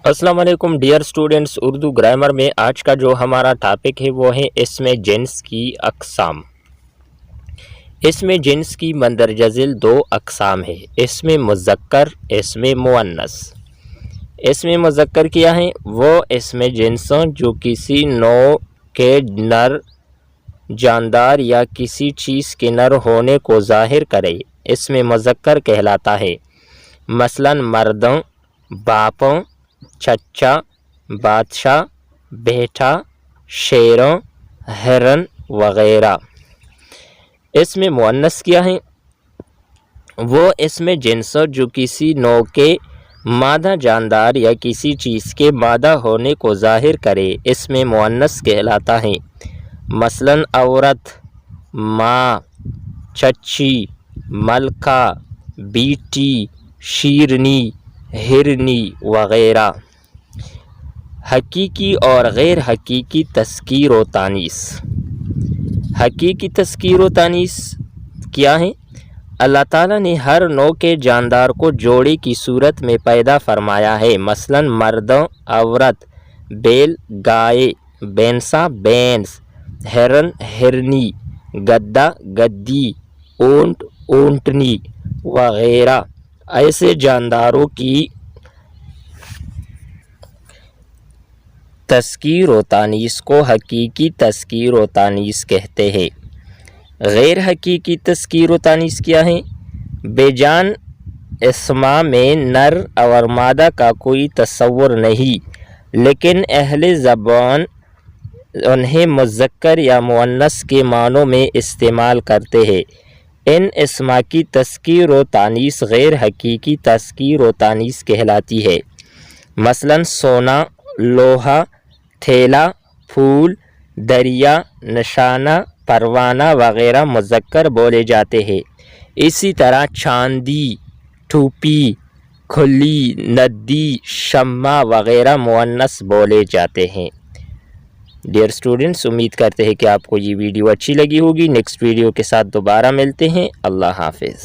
अस्सलाम वालेकुम dear students. Urdu grammar में आज का जो हमारा टॉपिक है वो है इसमें जिन्स की अक़साम। इसमें जिन्स की मंदरजज़िल दो अक़साम है, इसमें मुज़क्कर, इसमें मुअन्नस। इसमें मुज़क्कर क्या है? वो इसमें जिन्स जो किसी नौ के नर जानदार या किसी चीज़ के नर होने को ज़ाहिर करे, इसमें मुज़क्कर कहलाता है। मसलन मर्दों, बापों, चच्चा, बादशाह, बेटा, शेरों, हिरन वगैरह। इसमें मुअन्नस क्या है? वो इसमें जिन्स जो किसी नौ के मादा जानदार या किसी चीज़ के मादा होने को ज़ाहिर करे, इसमें मुअन्नस कहलाता है। मसलन औरत, माँ, चच्ची, मलका, बीटी, शीरनी, हिरनी वगैरह। हकीकी और गैर हकीकी तज़कीर व तानीस। हकीकी तज़कीर व तानीस क्या है? अल्लाह ताला ने हर नौ के जानदार को जोड़े की सूरत में पैदा फरमाया है। मसलन मर्दों, औरत, बैल, गाय, भैंसा, भैंस, हिरन, हिरनी, गद्दा, गद्दी, ऊंट, ऊंटनी वगैरह। ऐसे जानदारों की तज़कीर व तानीस को हकीकी तज़कीर व तानीस कहते हैं। गैर हकीकी तज़कीर व तानीस क्या है? बेजान इस्मा में नर और मादा का कोई तस्वुर नहीं, लेकिन अहले ज़बान उन्हें मुज़क्कर या मुअन्नस के मानों में इस्तेमाल करते हैं। इन इस्मा की तज़कीर व तानीस गैर हकीकी तज़कीर व तानीस कहलाती है। मसलन सोना, लोहा, थैला, फूल, दरिया, निशाना, परवाना वगैरह मुज़क्कर बोले जाते हैं। इसी तरह चांदी, टूपी, खुली, नदी, शम्मा वगैरह मुअन्नस बोले जाते हैं। डियर स्टूडेंट्स, उम्मीद करते हैं कि आपको ये वीडियो अच्छी लगी होगी। नेक्स्ट वीडियो के साथ दोबारा मिलते हैं। अल्लाह हाफिज़।